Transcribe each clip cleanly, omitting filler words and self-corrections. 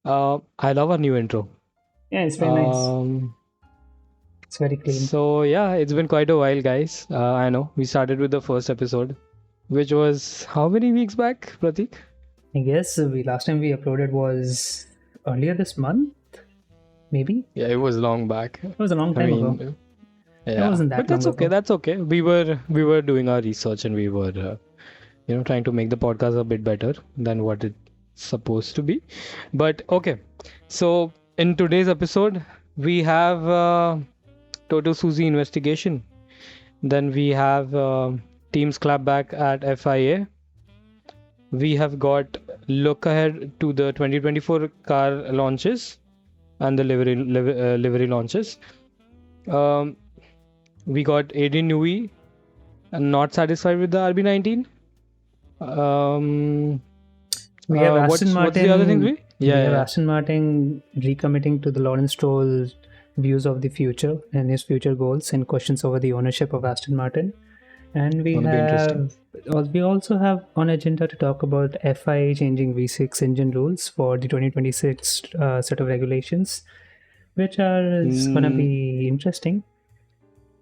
I love our new intro. Yeah, it's very nice. It's very clean. So yeah, it's been quite a while, guys. I know we started with the first episode, which was how many weeks back, Pratik? I guess last time we uploaded was earlier this month, maybe. Yeah, it was long back. It was a long I time ago. mean, It yeah, wasn't but that that's long okay. ago. That's okay. We were doing our research and we were trying to make the podcast a bit better than what it's supposed to be. But okay, so in today's episode we have Toto Suzy investigation. Then we have teams clapback at FIA. We have got look ahead to the 2024 car launches and the livery launches. We got Adrian Newey not satisfied with the RB19. We have What's Aston the other thing? Martin. We have Aston Martin recommitting to the Lawrence Stroll views of the future and his future goals and questions over the ownership of Aston Martin. And we Gonna be interesting. we also have on agenda to talk about FIA changing V6 engine rules for the 2026 set of regulations, which is gonna be interesting.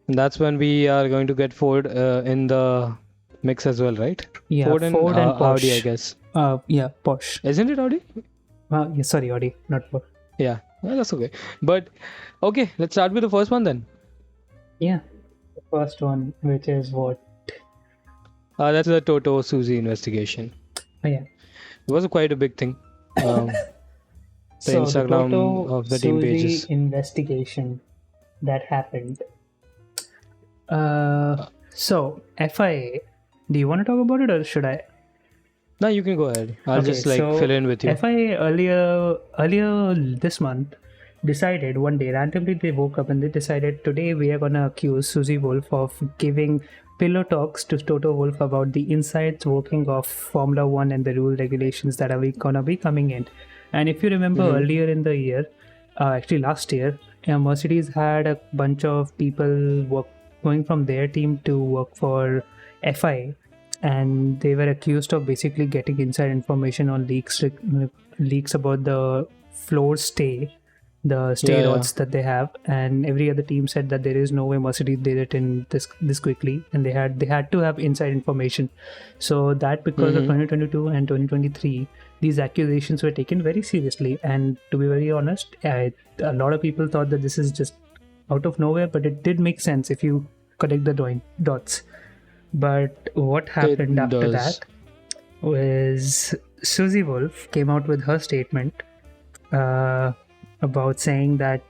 That's when we are going to get Ford in the mix as well, right? Yeah, Ford and Porsche. Audi, I guess. Yeah, Porsche. Isn't it Audi? Yeah, sorry, Audi, not Porsche. Yeah, well, that's okay. But okay, let's start with the first one then. Yeah, the first one, which is what? That's the Toto Suzy investigation. Oh, yeah. It was quite a big thing. The So Instagram the Toto of the team Suzy pages. investigation that happened. So FIA, do you want to talk about it or should I? No, you can go ahead. I'll Okay, just so fill in with you. FIA earlier this month decided one day randomly they woke up and they decided today we are gonna accuse Suzy Wolff of giving pillow talks to Toto Wolff about the insides working of Formula One and the rule regulations that are gonna be coming in. And if you remember earlier in the year, actually last year, Mercedes had a bunch of people going from their team to work for FIA, and they were accused of basically getting inside information on leaks about the floor stay, the stay Yeah. rods that they have, and every other team said that there is no way Mercedes did it in this quickly, and they had to have inside information. So that because of 2022 and 2023, these accusations were taken very seriously. And to be very honest, a lot of people thought that this is just out of nowhere, but it did make sense if you connect the dots. But what happened after does. that was Suzy Wolff came out with her statement about saying that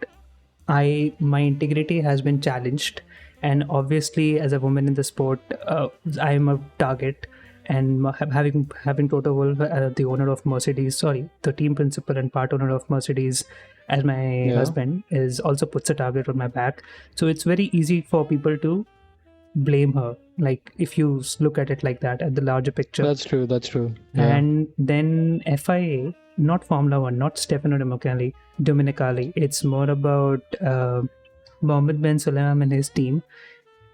my integrity has been challenged, and obviously as a woman in the sport, I am a target. And having Toto Wolff, the owner of Mercedes, the team principal and part owner of Mercedes, as my husband, is also puts a target on my back. So it's very easy for people to blame her, like if you look at it like that, at the larger picture. That's true. Yeah. And then FIA, not Formula One, not Stefano Domenicali, it's more about Mohammed Ben Sulayem and his team.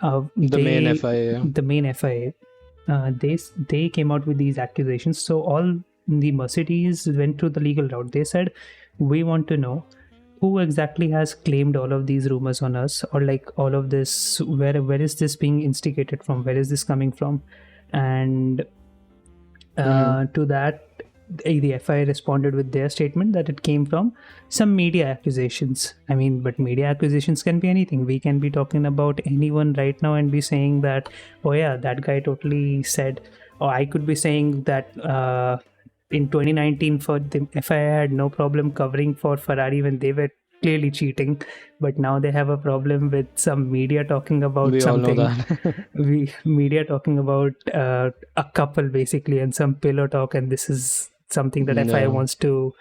The main FIA. They came out with these accusations. So all the Mercedes went through the legal route. They said, we want to know who exactly has claimed all of these rumors on us, or like all of this, where is this being instigated from, where is this coming from? And to that, the FIA responded with their statement that it came from some media accusations. I mean, but media accusations can be anything. We can be talking about anyone right now and be saying that, oh yeah, that guy totally said, or I could be saying that in 2019 for the FIA had no problem covering for Ferrari when they were clearly cheating, but now they have a problem with some media talking about something. All know that. Media talking about a couple basically, and some pillow talk, and this is something that FIA wants to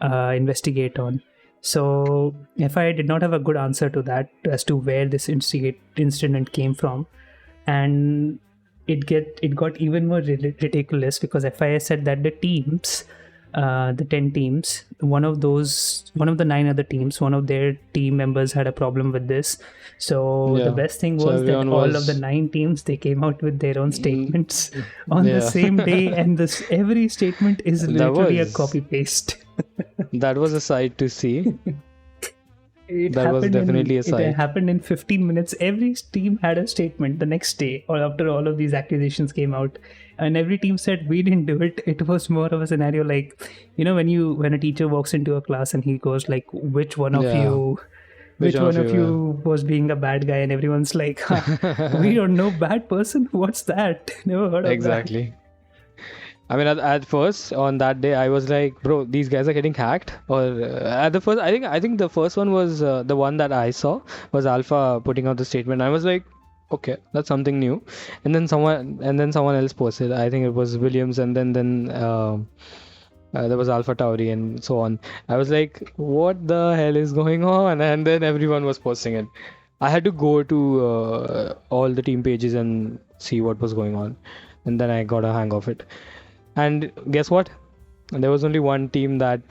investigate on. So FIA did not have a good answer to that as to where this incident came from, and it got even more ridiculous because FIA said that the teams, the 10 teams, one of the 9 other teams, one of their team members had a problem with this. So the best thing was that all of the 9 teams, they came out with their own statements on the same day, and every statement is literally a copy paste. That was a sight to see. It That was happened definitely a it sight. happened in 15 minutes. Every team had a statement the next day, or after all of these accusations came out, and every team said we didn't do it. It was more of a scenario like, when a teacher walks into a class and he goes like, which one of Yeah. you Which which one one of of you? you was being a bad guy, and everyone's like, we don't know bad person, what's that? Never heard of that. Exactly. I mean, at first on that day, I was like, bro, these guys are getting hacked. Or at the first, I think the first one was the one that I saw was Alpha putting out the statement. I was like, okay, that's something new. And then someone else posted. I think it was Williams, and then there was Alpha Tauri and so on. I was like, what the hell is going on? And then everyone was posting it. I had to go to all the team pages and see what was going on, and then I got a hang of it. And guess what? There was only one team that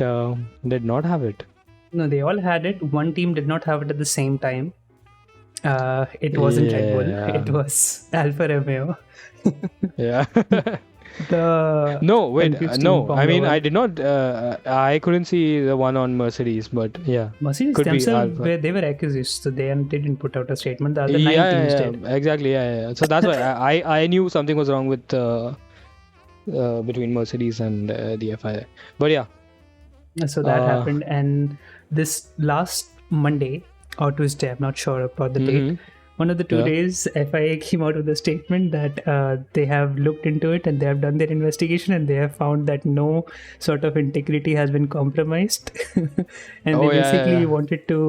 did not have it. No, they all had it. One team did not have it at the same time. It wasn't Red Bull. It Yeah. was Alfa Romeo. Yeah. The No, wait. confused No, team I mean, Formula I One. did not. I couldn't see the one on Mercedes, but yeah, Mercedes could be themselves Alpha. they were accused, so they didn't put out a statement. The other Yeah, nine teams yeah, did. yeah, exactly. Yeah, yeah. So that's why I knew something was wrong with between Mercedes and the FIA. But yeah, So that uh, happened, and this last Monday or Tuesday, I'm not sure about the date. mhm, One of the 2 yeah. days, FIA came out with a statement that they have looked into it and they have done their investigation, and they have found that no sort of integrity has been compromised, and they Oh yeah, basically yeah, wanted to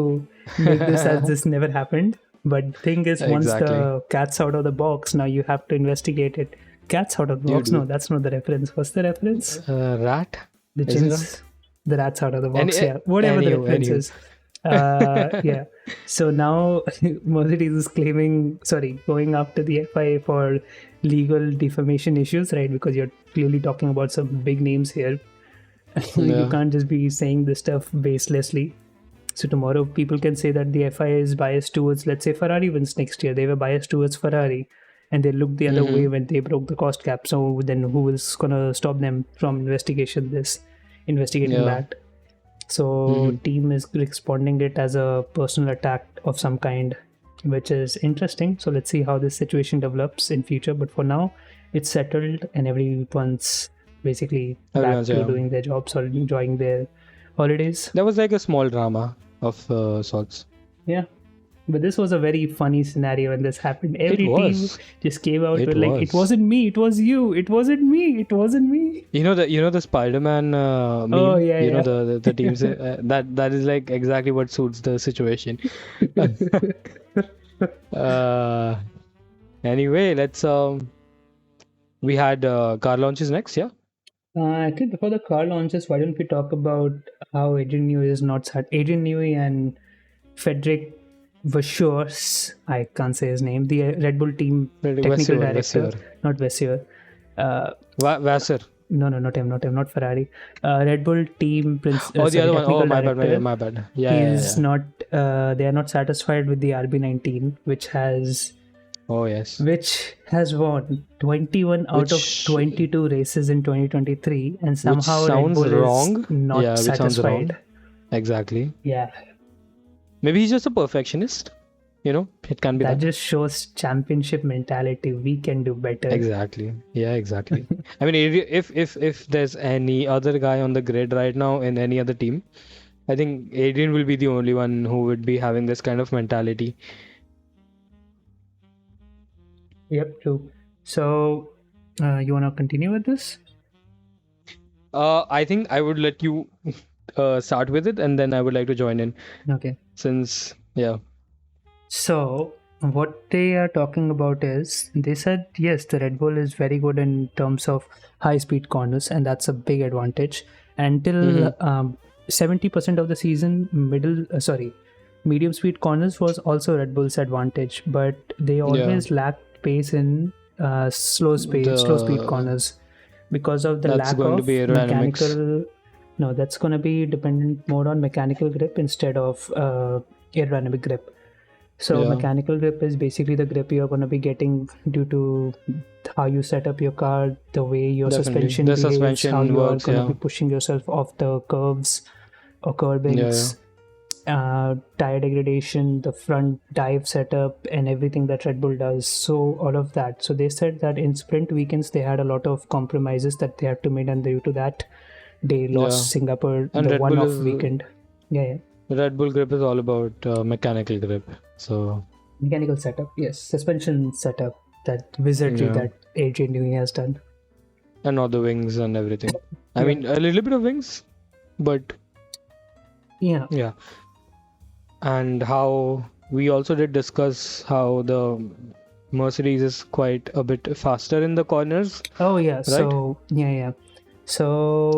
make this as this never happened. But thing is, yeah. once Exactly. the cat's out of the box, now you have to investigate it. Cat's out of the You box? No, do. that's not the reference. What's the reference? Rat? The Is it chins, the rat's out of the Any, box. Yeah, whatever the reference anywho. is. Yeah. So now Mercedes is going after the FIA for legal defamation issues, right? Because you're clearly talking about some big names here. You Yeah. can't just be saying this stuff baselessly. So tomorrow people can say that the FIA is biased towards, let's say, Ferrari wins next year. They were biased towards Ferrari, and they looked the other way Mm-hmm. when they broke the cost cap. So then who is gonna stop them from investigating Yeah. that? So Mm-hmm. team is responding it as a personal attack of some kind, which is interesting. So let's see how this situation develops in future. But for now, it's settled and everyone's basically back Everyone's, to yeah. doing their jobs or enjoying their holidays. That was like a small drama of sorts. Yeah. But this was a very funny scenario when this happened. Every team was. just came out It with like, it was. wasn't me, it was you, it wasn't me, it wasn't me. The Spider-Man meme. Oh, yeah, You know yeah. the teams that is like exactly what suits the situation. uh, anyway, let's we had car launches next, yeah. I think before the car launches, why don't we talk about how Adrian Newey is not sad? Adrian Newey and Frederick Vasseurs, I can't say his name, the Red Bull team technical director, not Vasseur. Vassar. No, not him, not Ferrari. Red Bull team Oh, the other one. technical Oh, my director. bad, my bad. Yeah. He's not. They are not satisfied with the RB19, which has Oh, yes. won 21 out of Which- 22 races in 2023, and somehow Red sounds Bull wrong. is not Yeah, which sounds wrong. satisfied. Exactly. Yeah, Maybe he's just a perfectionist. It can be that that. just shows championship mentality. We can do better. Exactly. Yeah, exactly. I mean, if there's any other guy on the grid right now in any other team, I think Adrian will be the only one who would be having this kind of mentality. Yep, true. So, you want to continue with this? I think I would let you start with it, and then I would like to join in Okay. since yeah. So, what they are talking about is they said, yes, the Red Bull is very good in terms of high speed corners, and that's a big advantage. Until 70% of the season, medium speed corners was also Red Bull's advantage, but they always lacked pace in slow speed corners because of the That's lack going to of be aerodynamics. mechanical. No, that's going to be dependent more on mechanical grip instead of aerodynamic grip. So Yeah. mechanical grip is basically the grip you're going to be getting due to how you set up your car, the way your Definitely. suspension The behaves, how suspension you are works, going to yeah. be pushing yourself off the curves or Yeah, yeah. curbings, tire degradation, the front dive setup, and everything that Red Bull does. So all of that. So they said that in sprint weekends they had a lot of compromises that they had to make, and due to that they Yeah. lost Singapore, And the Red Bull one-off is weekend. Yeah. Red Bull grip is all about mechanical grip. So Mechanical setup, yes. Suspension setup, that wizardry yeah, that AJ Newey has done. and all the wings and everything. I Yeah. mean, a little bit of wings, but Yeah. yeah. And how we also did discuss how the Mercedes is quite a bit faster in the corners, Oh yeah. right? So yeah. So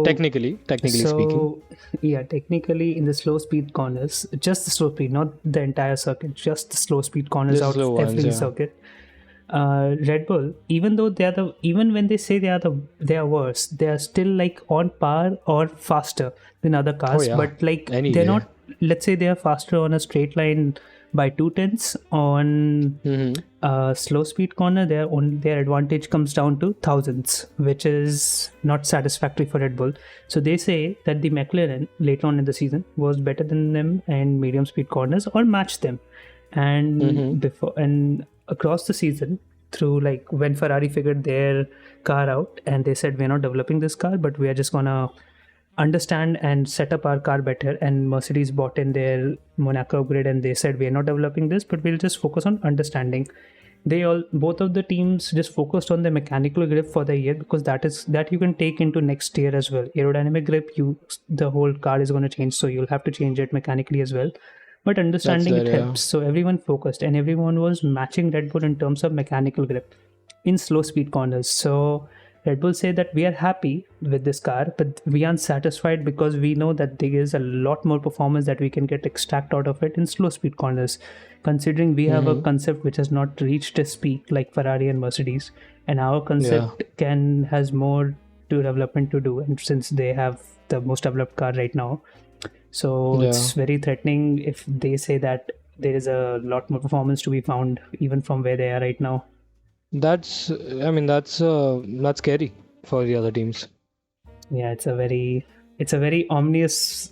Technically speaking. so yeah, technically in the slow speed corners, just the slow speed, not the entire circuit, just the slow speed corners The out slow of ones, every yeah. circuit. Red Bull, even though even when they say they are worse, they are still like on par or faster than other cars. yeah. But like Any they're day. not. Let's say they are faster on a straight line by 2/10 on slow speed corner. Their advantage comes down to thousandths, which is not satisfactory for Red Bull. So they say that the McLaren later on in the season was better than them in medium speed corners or matched them, and before and across the season, through like when Ferrari figured their car out and they said we're not developing this car, but we are just gonna understand and set up our car better, and Mercedes bought in their Monaco grid and they said we're not developing this, but we'll just focus on understanding. Both of the teams just focused on the mechanical grip for the year, because that you can take into next year as well. Aerodynamic grip, the whole car is going to change, so you'll have to change it mechanically as well, but understanding That's it there, yeah. helps. So everyone focused and everyone was matching Red Bull in terms of mechanical grip in slow speed corners. So Red Bull say that we are happy with this car, but we aren't satisfied because we know that there is a lot more performance that we can extract out of it in slow speed corners, considering we have a concept which has not reached its peak like Ferrari and Mercedes, and our concept has more to development to do, and since they have the most developed car right now, so it's very threatening if they say that there is a lot more performance to be found even from where they are right now. That's scary for the other teams. Yeah, it's a very ominous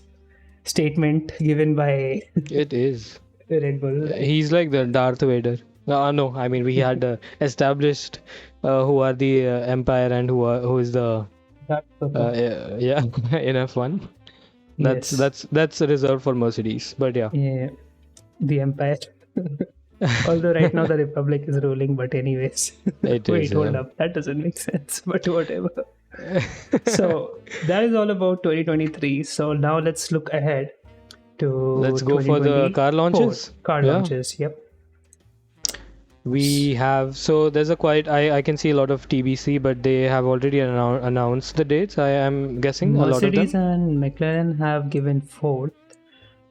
statement given by It is. Red Bull. He's like the Darth Vader. No, I mean we had established who are the Empire and who is the yeah in F1. That's reserved for Mercedes, but yeah. Yeah, the Empire. Although right now the Republic is ruling, but anyways. Wait, hold up. That doesn't make sense, but whatever. So that is all about 2023. So now let's look ahead to let's go for the car launches. Launches, yep. We have, so there's I can see a lot of TBC, but they have already announced the dates, I am guessing. Mercedes a lot of them. and McLaren have given 4th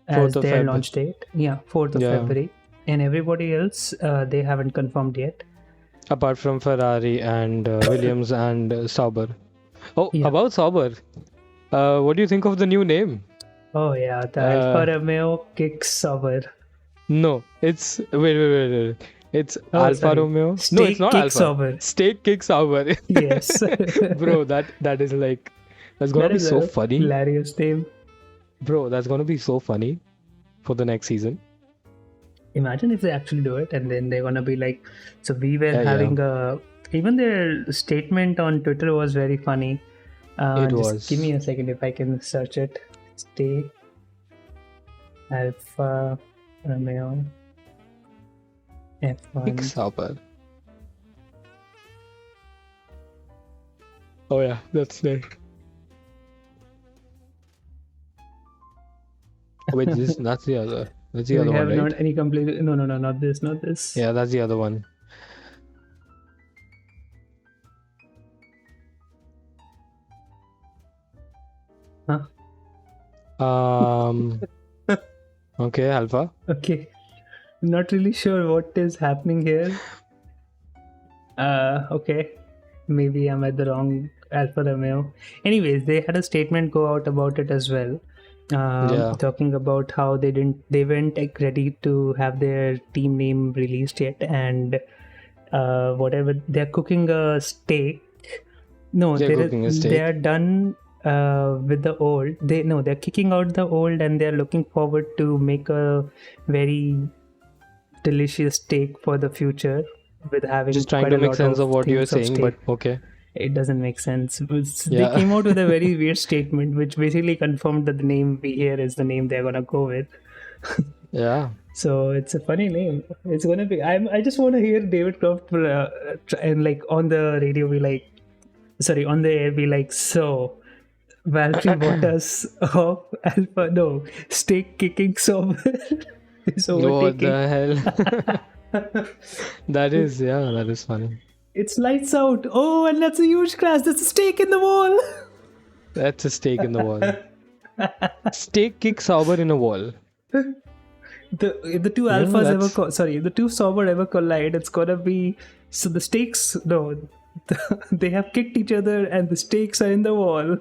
as their launch date. Yeah, 4th of February. And everybody else, they haven't confirmed yet. Apart from Ferrari and Williams and Sauber. Oh, about Sauber. What do you think of the new name? Oh yeah, the Alfa Romeo kicks Sauber. No, it's wait. It's Alfa Romeo. Steak no, it's not Alfa. Sauber. Steak kick Sauber. Yes. Bro, that is like, that's gonna be so funny. Hilarious name. Bro, that's gonna be so funny for the next season. Imagine if they actually do it, and then they're gonna be like, so we were having a. Even their statement on Twitter was very funny. It was. Give me a second if I can search it. Stay Alfa Romeo F1 Sauber. Oh yeah, that's there. Wait, that's the other. That's the other one, right? We have not any complete. No, not this. Yeah, that's the other one. Huh? Okay, Alpha. Okay, not really sure what is happening here. Okay, maybe I'm at the wrong Alfa Romeo. Anyways, they had a statement go out about it as well. Talking about how they weren't ready to have their team name released yet, and whatever they're cooking a steak. No, They're cooking a they steak. are done with the old. They're kicking out the old and they're looking forward to make a very delicious steak for the future with having Just trying quite to a make lot sense of of what you're things of saying, but steak. okay. It doesn't make sense. They Yeah. came out with a very weird statement, which basically confirmed that the name we hear is the name they're gonna go with. Yeah. So it's a funny name. It's gonna be. I just want to hear David Croft and like on the radio be like, sorry, on the air be like, so Valtteri Bottas of Alpha, no, steak kicking Sauber is What overtaking. the hell? That is funny. It's lights out. Oh, and that's a huge crash. That's a stake in the wall. That's a stake in the wall. Steak kick Sauber in a wall. The two Yeah, alphas that's- the two Sauber ever collide. It's gonna be so the stakes. No, they have kicked each other, and the stakes are in the wall.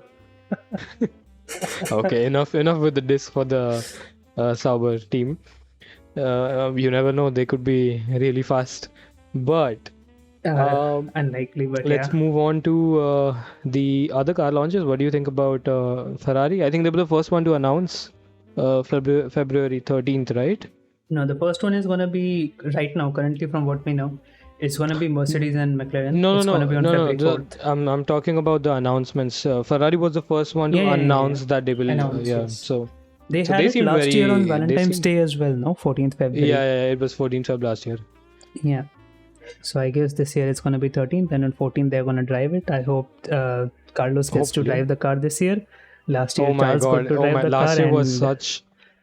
Okay, enough with the diss for the Sauber team. You never know, they could be really fast. But Unlikely, but let's yeah. move on to the other car launches. What do you think about Ferrari? I think they were the first one to announce February 13th, right? No, the first one is gonna be right now. Currently, from what we know, it's gonna be Mercedes and McLaren. No, It's gonna be on February 4th. I'm talking about the announcements. Ferrari was the first one to Yeah. announce that they will. Announce, Yeah, yes. so They So had they it seem last year on very- they Valentine's seem- Day as well, no? 14th February. yeah, it was 14th Feb last year. Yeah. So I guess this year it's going to be 13th, and on 14th they're going to drive it. I hope Carlos gets to Hopefully. drive the car this year. Last year Oh my Charles got god! to Oh drive my! the Last car, year was and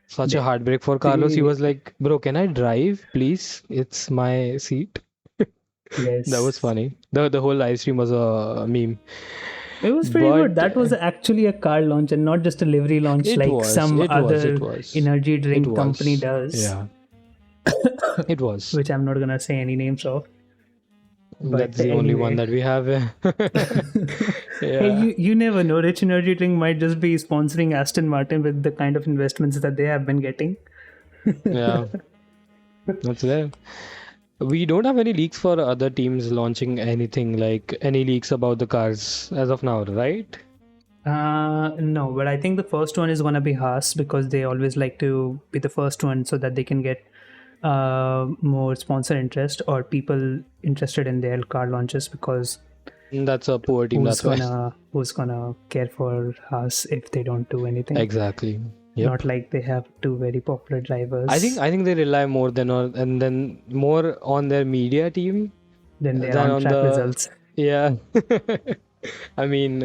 such a heartbreak for Carlos. He the- was like, "Bro, can I drive, please? It's my seat." yes, That was funny. The whole live stream was a meme. It was pretty good. But, That was actually a car launch and not just a livery launch It like was, some it was, other it was. energy drink It company was. does. Yeah. It was. Which I'm not gonna say any names of. But That's the only one anyway. that we have. Hey, Yeah. you never know. Rich Energy Drink might just be sponsoring Aston Martin with the kind of investments that they have been getting. Yeah. That's there. We don't have any leaks for other teams launching anything, like any leaks about the cars as of now, right? No, but I think the first one is gonna be Haas because they always like to be the first one so that they can get more sponsor interest or people interested in their car launches because That's a poor team, that's why. who's gonna care for Haas if they don't do anything? Exactly. Yep. Not like they have two very popular drivers. I think they rely more more on their media team then they than are on on track the- results. Yeah. I mean,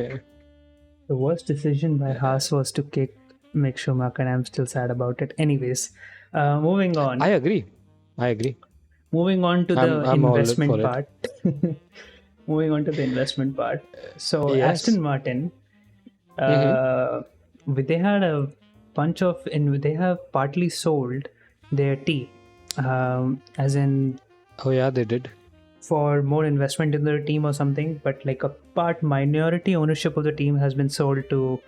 The worst decision by Haas was to kick Mick Schumacher, and I'm still sad about it. Anyways, moving on. I agree. Moving on to the I'm all investment for it. part. Moving on to the investment part. So Yes. Aston Martin, they had a bunch of, they have partly sold their team, as in Oh yeah, they did. for more investment in their team or something. But like a minority ownership of the team has been sold to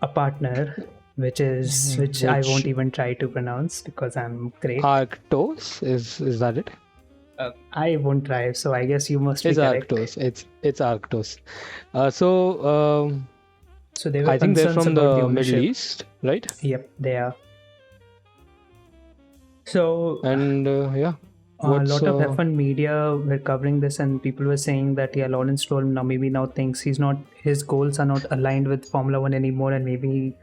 a partner, which I Which- won't even try to pronounce because I'm great. Arctos is that it? I won't try, so I guess you must be It's correct. Arctos. It's Arctos. So So they were I think they're concerns from about the ownership. Middle East, right? Yep, they are. So And yeah, a what's, lot of uh, F1 media were covering this, and people were saying that Lawrence Stroll now thinks his goals are not aligned with Formula One anymore, and maybe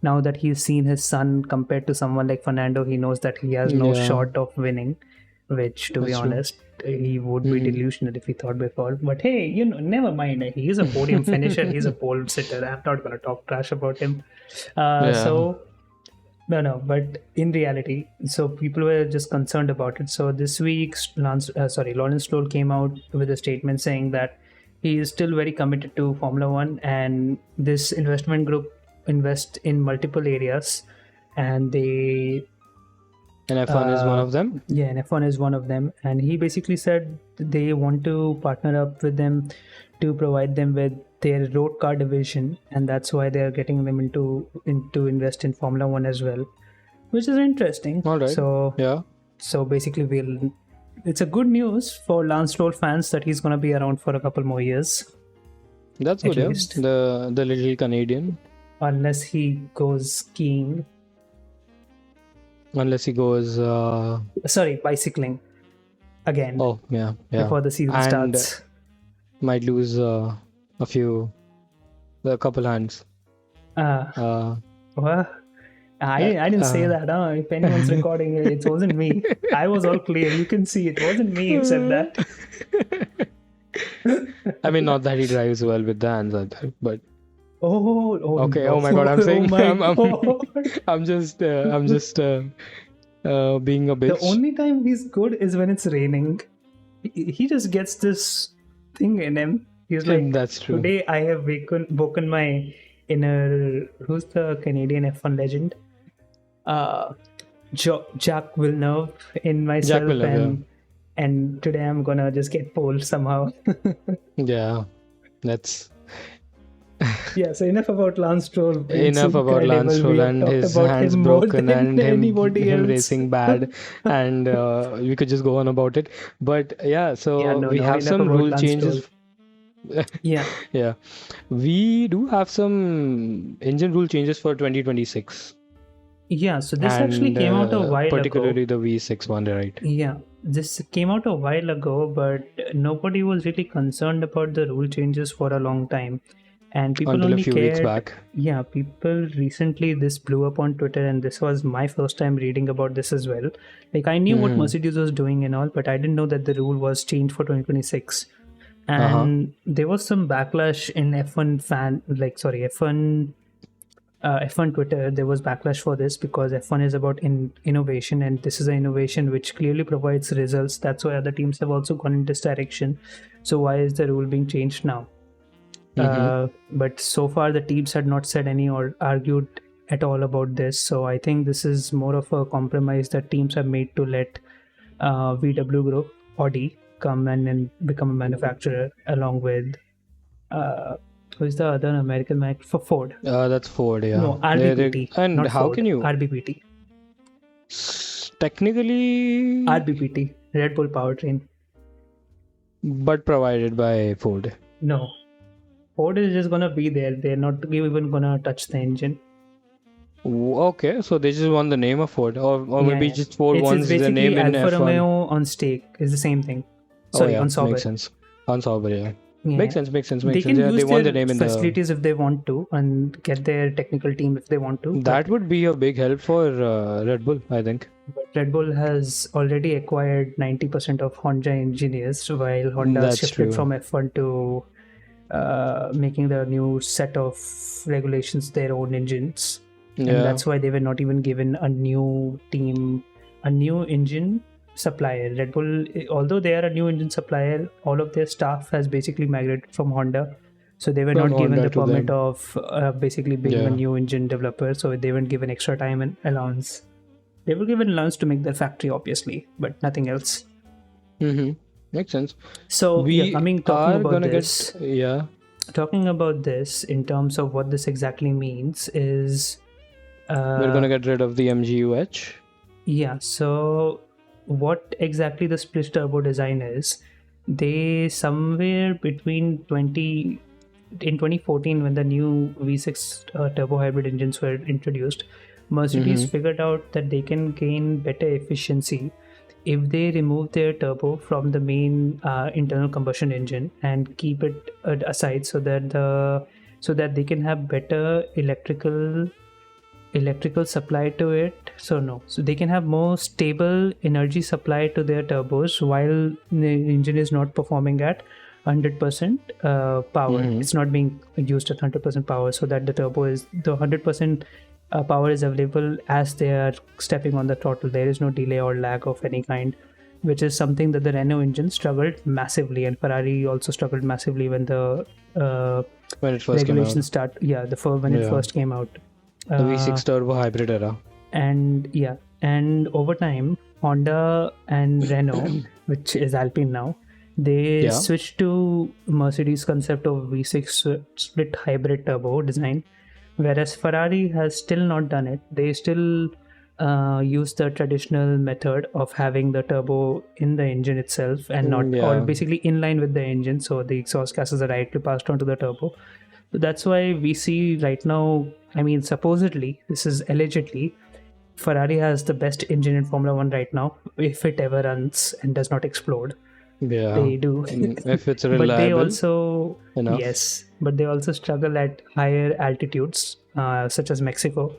now that he's seen his son compared to someone like Fernando, he knows that he has no Yeah. shot of winning. Which, to be That's true. honest, he would be Mhm. delusional if he thought before. But hey, never mind. He is a podium finisher. He's a pole sitter. I'm not gonna talk trash about him. Yeah. So. No, but in reality, so people were just concerned about it. So this week, Lawrence Stroll came out with a statement saying that he is still very committed to Formula One, and this investment group invest in multiple areas, and they and F1 is one of them. yeah, and F1 is one of them. And he basically said they want to partner up with them to provide them with their road car division, and that's why they are getting them into invest in Formula One as well, which is interesting. All right. So Yeah. basically, it's a good news for Lance Stroll fans that he's gonna be around for a couple more years, That's at good, yeah. least. The little Canadian. Unless he goes skiing. Unless he goes. Sorry, bicycling again Oh, yeah. before the season And starts. might lose a couple hands. Well, I didn't say that. If anyone's recording it, it wasn't me. I was all clear. You can see it wasn't me who said that. I mean, not that he drives well with the hands either, but Oh okay. no. Oh my God, I'm saying Oh my I'm God. I'm just being a The bitch. only time he's good is when it's raining. He just gets this thing in him. He's like, That's true. today I have woken my inner. Who's the Canadian F1 legend? Jacques Villeneuve in myself, Jack Villeneuve, and today I'm gonna just get pulled somehow. yeah. That's Yeah, so enough about Lance Stroll. It's enough about Lance incredible. Stroll We have and talked his about hands him more broken than and anybody him else. racing bad, and we could just go on about it. But yeah, so Yeah, no, we have enough some about rule Lance changes. Stroll. Yeah, Yeah, we do have some engine rule changes for 2026, yeah. So this actually and came out a while ago. particularly the V6 one, right? Yeah, this came out a while ago, but nobody was really concerned about the rule changes for a long time. And people Until a only few weeks cared. back. Yeah, people recently this blew up on Twitter, and this was my first time reading about this as well. Like, I knew what Mercedes was doing and all, but I didn't know that the rule was changed for 2026. And there was some backlash in F1 Twitter. There was backlash for this because F1 is about innovation, and this is an innovation which clearly provides results. That's why other teams have also gone in this direction. So why is the rule being changed now? But so far the teams had not said any or argued at all about this. So I think this is more of a compromise that teams have made to let VW Group, Audi, come and become a manufacturer along with who's the other American for Ford? That's Ford, yeah. No, RBPT. And not how Ford, can you RBPT. technically, RBPT, Red Bull Powertrain. but provided by Ford. No, Ford is just gonna be there. They're not even gonna touch the engine. Okay, so they just want the name of Ford, or maybe just Ford It's wants the basically name in Alfa F1. Romeo on stake is the same thing. Oh Sorry, yeah, on Sauber. makes sense. On Sauber, yeah. Yeah. Makes sense. They Makes can sense. use Yeah, they want the their name in the. facilities if they want to and get their technical team if they want to. That would be a big help for Red Bull, I think. But Red Bull has already acquired 90% of Honda engineers, while Honda That's shifted true. from F1 to making the new set of regulations their own engines. And Yeah, that's why they were not even given a new team, a new engine supplier. Red Bull, although they are a new engine supplier, all of their staff has basically migrated from Honda. So they were From not given Honda the to permit them. of basically being Yeah. a new engine developer. So they weren't given extra time and allowance. They were given allowance to make their factory, obviously, but nothing else. Makes sense. So We yeah, talking are about gonna this, get talking about this in terms of what this exactly means is we're gonna get rid of the MGUH. yeah, so what exactly the split turbo design is, they somewhere between 2014 when the new V6 turbo hybrid engines were introduced, Mercedes figured out that they can gain better efficiency if they remove their turbo from the main internal combustion engine and keep it aside so that they can have better electrical supply to it. So they can have more stable energy supply to their turbos while the engine is not performing at 100% power. It's not being used at 100% power, so that the 100% power is available as they are stepping on the throttle. There is no delay or lag of any kind, which is something that the Renault engine struggled massively, and Ferrari also struggled massively when the When it first came out. regulations when it first came out. The V6 turbo hybrid era. And over time Honda and Renault, which is Alpine now, they switched to Mercedes concept of V6 split hybrid turbo design, whereas Ferrari has still not done it. They still use the traditional method of having the turbo in the engine itself and not, or Yeah. basically in line with the engine, so the exhaust gases are directly passed on to the turbo. So that's why we see right now, I mean, supposedly, this is allegedly, Ferrari has the best engine in Formula One right now, if it ever runs and does not explode. Yeah. They do. If it's But they reliable also, enough. yes, but they also struggle at higher altitudes, such as Mexico.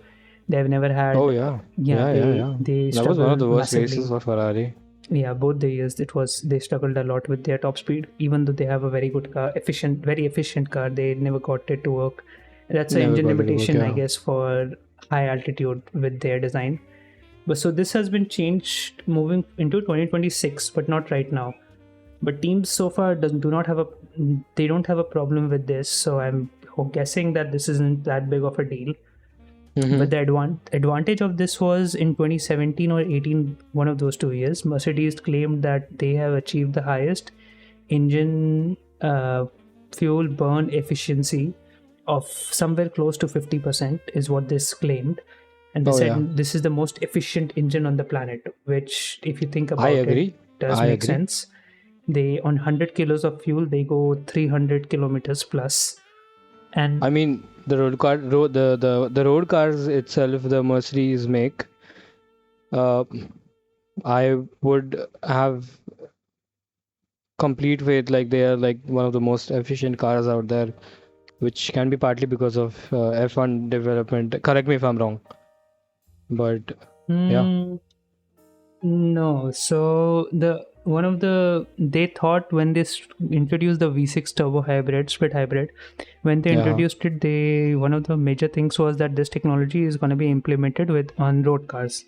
They've never Oh had, yeah. yeah, Yeah, yeah, they yeah. they That was one of struggle the worst races massively. for Ferrari. Yeah, both the years it was, they struggled a lot with their top speed. Even though they have a very good car, efficient, very efficient car, they never got it to work. That's an Never engine got it to work, limitation, I yeah. guess, for high altitude with their design. But so this has been changed moving into 2026, but not right now. But teams so far do not have a, they don't have a problem with this. So I'm guessing that this isn't that big of a deal. But the advantage of this was in 2017 or 18, one of those 2 years, Mercedes claimed that they have achieved the highest engine fuel burn efficiency of somewhere close to 50%, is what this claimed. And they Oh yeah. said this is the most efficient engine on the planet, which, if you think I about it, agree. does I make agree. sense. They, on 100 kilos of fuel, they go 300 kilometers plus. And I mean, the road cars itself, the Mercedes make. I would have complete faith like they are like one of the most efficient cars out there, which can be partly because of F1 development. Correct me if I'm wrong, but yeah, mm, no, so the one of the, they thought when they introduced the V6 turbo hybrid, split hybrid, when they yeah, introduced it, they, one of the major things was that this technology is going to be implemented with on road cars.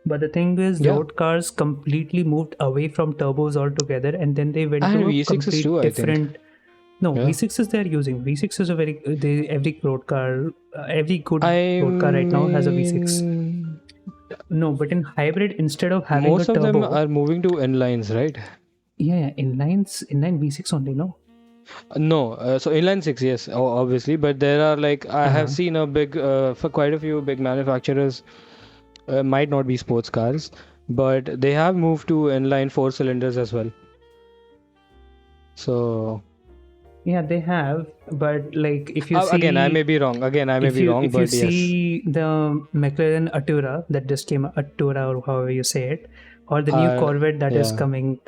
But the thing is, yeah. road cars completely moved away from turbos altogether, and then they went And to a V6s too, complete I think. different. No, Yeah, V6s they're using. V6 is a very, they, every road car, every good I road car right now has a V6. mean, No, but in hybrid, instead of having a most of them turbo, are moving to inlines, right? yeah, inline V6 only, no. No, so inline six, yes, obviously, but there are like I have Uh-huh. seen a big for quite a few big manufacturers, might not be sports cars, but they have moved to inline four cylinders as well. So Yeah, they have, but like if you again, I see, may be wrong. Again, I may be wrong, if you but yes, see the McLaren Artura that just came, Artura or however you say it, or the new uh, Corvette that is yeah,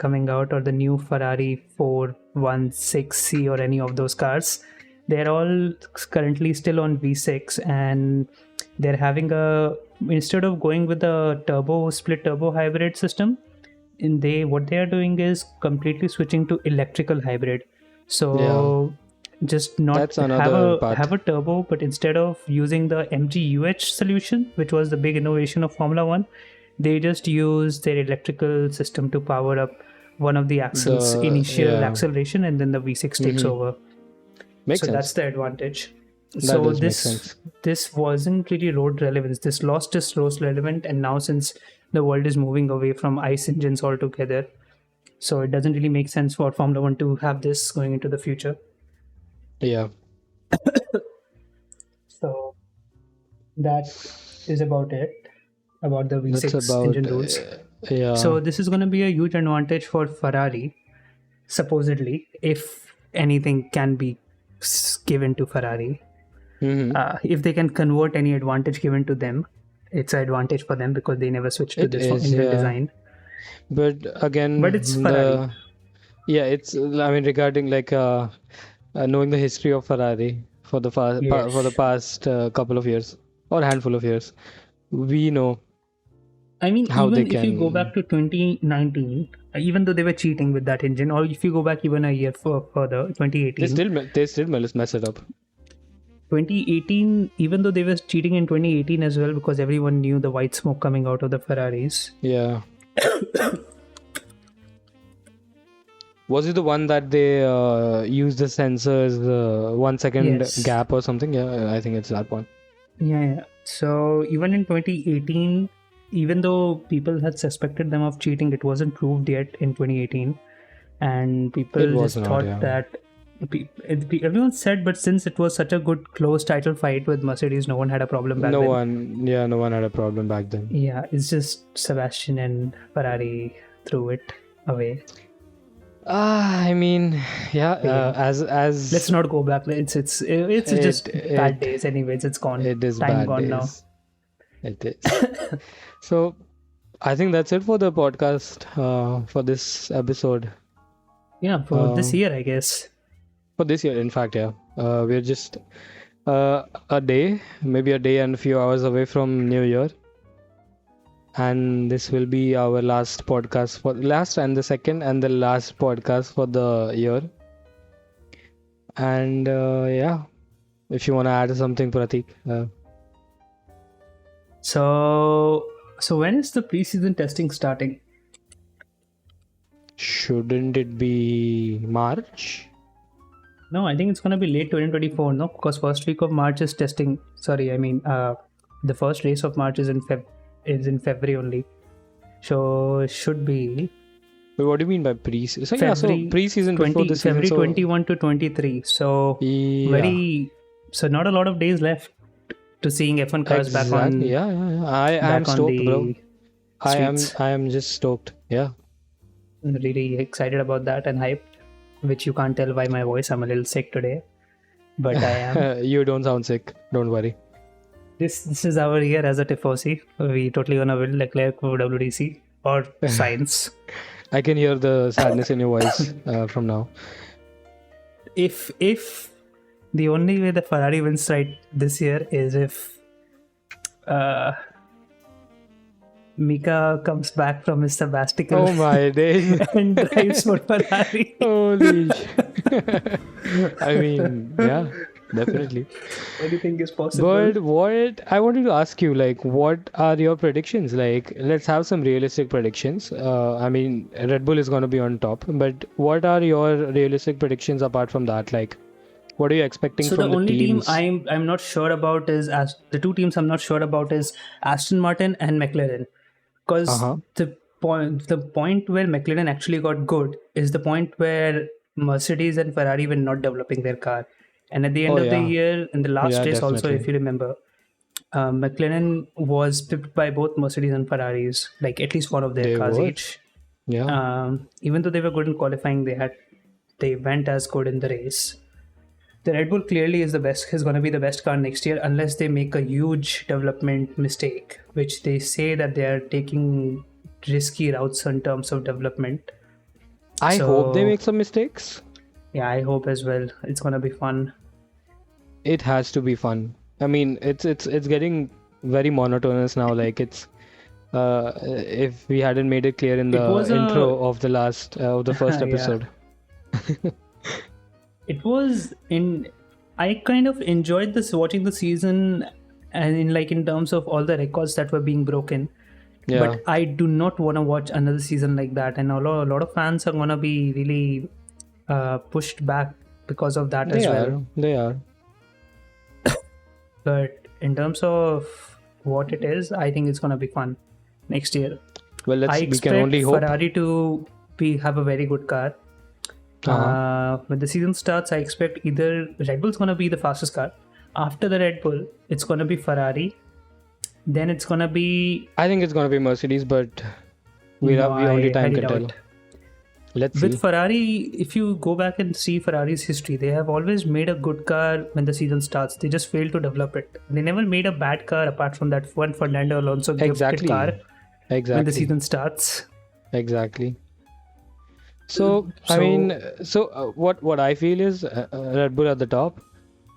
coming out, or the new Ferrari 416C or any of those cars, they're all currently still on V6, and they're having a, instead of going with the turbo split turbo hybrid system, in they, what they are doing is completely switching to electrical hybrid. yeah, So just not that's another path. have a turbo, but instead of using the MGUH solution, which was the big innovation of Formula One, they just use their electrical system to power up one of the axles, initial Yeah, acceleration, and then the V6 takes mm-hmm. over. Makes So that's sense. the advantage. That So does make sense. this wasn't really road relevance. This lost its road relevant, and now since the world is moving away from ICE engines altogether, so it doesn't really make sense for Formula One to have this going into the future. Yeah, So that is about it, about the that's V6 about engine rules. yeah. So this is going to be a huge advantage for Ferrari, supposedly, if anything can be given to Ferrari. Mm-hmm. If they can convert any advantage given to them, it's an advantage for them because they never switched to It this is, engine yeah. design. But But it's again, Ferrari. yeah, it's I mean regarding like knowing the history of Ferrari for the for the Yes. past couple of years or handful of years, we know I mean, how they even if you go can. back to 2019, even though they were cheating with that engine, or if you go back even a year further, 2018, They still mess it up. 2018, even though they were cheating in 2018 as well, because everyone knew the white smoke coming out of the Ferraris. Yeah. Was it the one that they used the sensors 1 second Yes. gap or something? Yeah, I think it's that one. Yeah. So even in 2018, even though people had suspected them of cheating, it wasn't proved yet in 2018, and It people was just not, thought yeah. that Everyone said, but since it was such a good close title fight with Mercedes, no one had a problem back then. No one had a problem back then. Yeah, it's just Sebastian and Ferrari threw it away. I mean, Yeah. as Let's not go back. It's just bad days. Anyways, it's gone. it is Time bad gone days. now. It is. So I think that's it for the podcast for this episode. Yeah, for this year, I guess. For this year, in fact, yeah. We're just maybe a day and a few hours away from New Year. And this will be our last podcast for last and the second and the last podcast for the year. And yeah, if you want to add something, Pratik. So when is the preseason testing starting? Shouldn't it be March? No, I think it's gonna be late 2024. No, because first week of March is testing. Sorry, I mean the first race of March is in February only. So it should be. Wait, what do you mean by pre-season? So, yeah, so pre-season before the season. February So 21 to 23. So yeah, so not a lot of days left to seeing F1 cars back on. exactly. Yeah. I am back on stoked, the bro. streets. I am just stoked. Yeah. Really excited about that and hyped, which you can't tell by my voice. I'm a little sick today, but I am. You don't sound sick. Don't worry. This is our year as a Tifosi. We totally gonna win Leclerc for WDC or Science. I can hear the sadness in your voice from now. If the only way the Ferrari wins right this year is if Mika comes back from his sabbatical. Oh my days. And drives for Ferrari. Holy I mean, yeah, definitely. What do you think is possible? But what I wanted to ask you, like, what are your predictions? Like, let's have some realistic predictions. I mean, Red Bull is going to be on top, but what are your realistic predictions apart from that? Like, what are you expecting So from the only teams? team I'm not sure about is the two teams I'm not sure about is Aston Martin and McLaren, because the point where McLaren actually got good is the point where Mercedes and Ferrari were not developing their car, and at the end of the year, in the last race also, definitely. if you remember, McLaren was pipped by both Mercedes and Ferraris, like at least one of their They cars were. each. Yeah. Even though they were good in qualifying, they went as good in the race. The Red Bull clearly is going to be the best car next year, unless they make a huge development mistake, which they say that they are taking risky routes in terms of development. I hope they make some mistakes. Yeah, I hope as well. It's going to be fun. It has to be fun. I mean, it's getting very monotonous now. Like, it's if we hadn't made it clear in the intro of the first episode. It was I kind of enjoyed watching the season, and in terms of all the records that were being broken. Yeah. But I do not want to watch another season like that, and a lot of fans are gonna be really pushed back because of that as well. They are. But in terms of what it is, I think it's gonna be fun next year. Well, we can only hope. Ferrari to have a very good car. When the season starts, I expect either Red Bull's gonna be the fastest car. After the Red Bull, it's gonna be Ferrari. Then it's gonna be. I think it's gonna be Mercedes, but we only time can tell. Let's see. With Ferrari, if you go back and see Ferrari's history, they have always made a good car when the season starts. They just fail to develop it. They never made a bad car apart from that one Fernando Alonso gifted car. Exactly. When the season starts. Exactly. So I mean, what I feel is Red Bull at the top.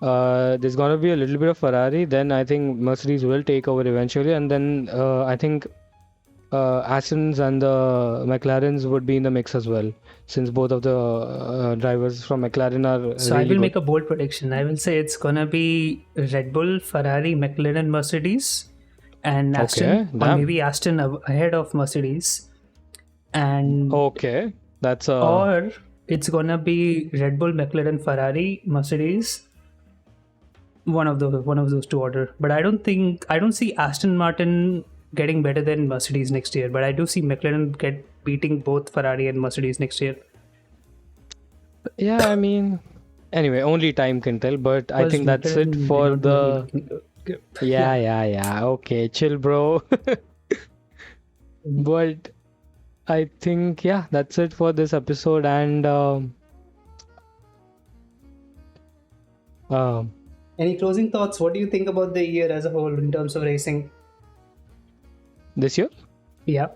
There's gonna be a little bit of Ferrari. Then I think Mercedes will take over eventually, and then I think Aston's and the McLarens would be in the mix as well, since both of the drivers from McLaren are. So really I will make a bold prediction. I will say it's gonna be Red Bull, Ferrari, McLaren, Mercedes, and Aston, or maybe Aston ahead of Mercedes. And or it's gonna be Red Bull, McLaren, Ferrari, Mercedes. One of those two order. But I don't see Aston Martin getting better than Mercedes next year. But I do see McLaren beating both Ferrari and Mercedes next year. Yeah, I mean, Anyway, only time can tell, but I Was think that's rooted it in for did not work in the. working. Yeah. Okay, chill, bro. But I think, yeah, that's it for this episode. And um, Any closing thoughts? What do you think about the year as a whole in terms of racing? this year. Yeah.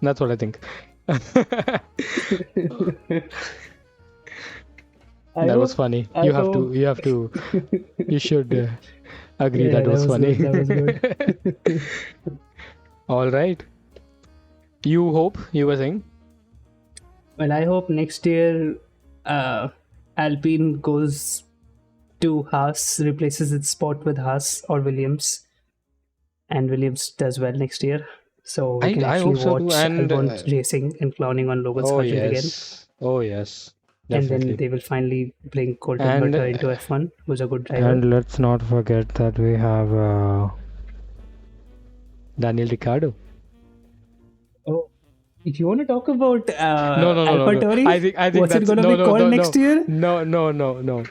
That's what I think. I That was hope. funny. I hope. You should agree Yeah, that that was was funny. good. That was good. All right. You hope you were saying? Well, I hope next year Alpine goes to Haas, replaces its spot with Haas or Williams, and Williams does well next year. So we can I actually hope so too. watch And Albon racing and clowning on Logan Sargent again. oh yes, And then definitely. they will finally bring Colton And Herta into F1, who's a good driver. let's not forget that we have Daniel Ricciardo. Oh, if you want to talk about No. AlphaTauri, I think what's it that's going to be called next year? No.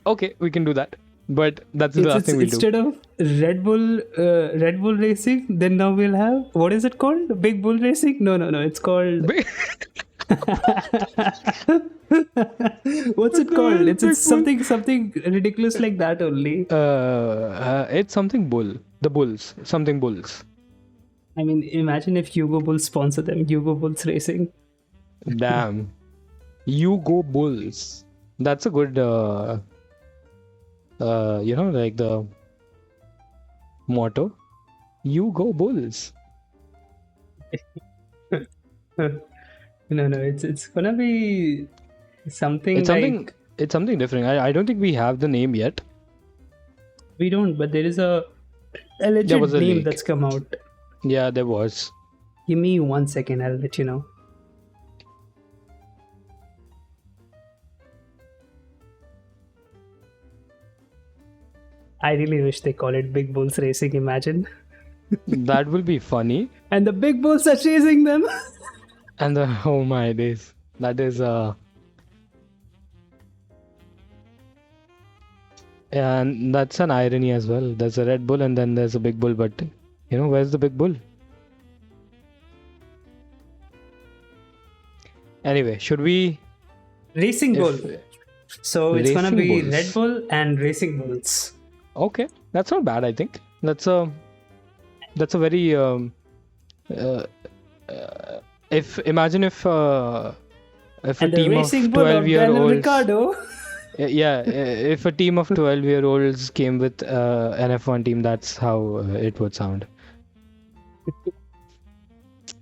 Okay, we can do that. But that's the last It's thing we'll do. instead of Red Bull Racing, then now we'll have, what is it called? Big Bull Racing? No. It's called. What's it called? It's something ridiculous like that only. It's something bull. The Bulls. Something Bulls. I mean, imagine if Hugo Bulls sponsor them. Hugo Bulls Racing. Damn. You go Bulls. That's a good like the motto. You go Bulls. No, it's gonna be something It's something like, it's something different. I don't think we have the name yet. we don't, but there is a alleged There was a name leak. that's come out. Yeah, there was. Give me 1 second, I'll let you know. I really wish they call it Big Bulls Racing, imagine. That will be funny. And the Big Bulls are chasing them. And oh my days. That is and that's an irony as well. There's a Red Bull and then there's a Big Bull, but where's the Big Bull? Anyway, should we Racing Bull. So it's gonna Racing be Bulls. Red Bull and Racing Bulls. Okay, that's not bad, I think. That's a very imagine if a And the team of Racing Bull of Daniel 12-year-olds Ricciardo. if a team of 12-year-olds came with an F1 team, that's how it would sound.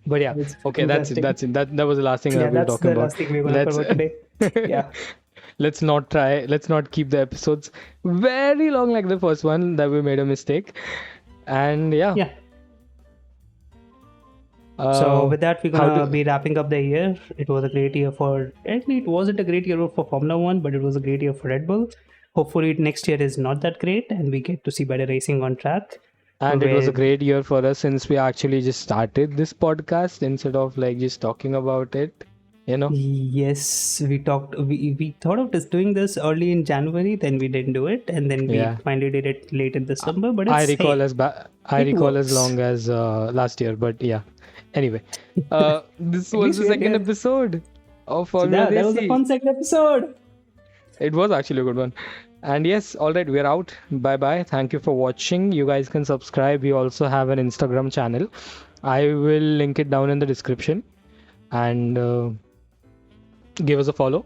But yeah, It's okay, that's it. fantastic. That was the last thing I Yeah, will that's talk the about. last thing we're gonna cover today. Yeah. Let's not keep the episodes very long like the first one that we made a mistake. And Yeah. uh, So with that, we're how gonna do- be wrapping up the year. It was a great year for. Actually, it wasn't a great year for Formula One, but it was a great year for Red Bull. Hopefully, next year is not that great, and we get to see better racing on track. and it was a with- great year for us since we actually just started this podcast instead of like just talking about it. Yes, we talked. We thought of just doing this early in January, then we didn't do it, and then we Yeah. finally did it late in December. But I it's, recall hey, I it recall as works. long as last year, but yeah. Anyway, this At was least the we're second here. episode of So Formula that was a Desi. fun second episode. It was actually a good one. And yes, all right, we're out. Bye bye. Thank you for watching. You guys can subscribe. We also have an Instagram channel. I will link it down in the description. And give us a follow.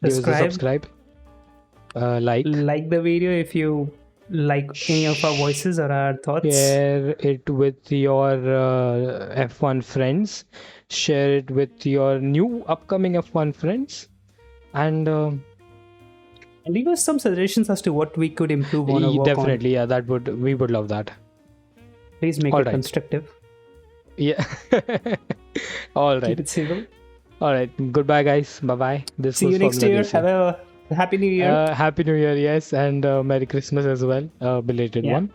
Give us a subscribe. Like. Like the video if you like any of our voices or our thoughts. Share it with your F1 friends. Share it with your new upcoming F1 friends. And And leave us some suggestions as to what we could improve on or work definitely, yeah, we would love that. on. Please make All it right. constructive. Yeah. All right. Keep it civil. All right. Goodbye, guys. Bye bye. This See was you next Formula year. Desi. Have a Happy New Year. Happy New Year, yes, and Merry Christmas as well, belated Yeah. one.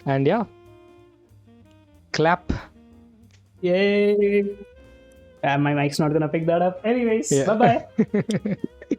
And yeah, clap. Yay. My mic's not gonna pick that up. Anyways, Yeah. bye bye.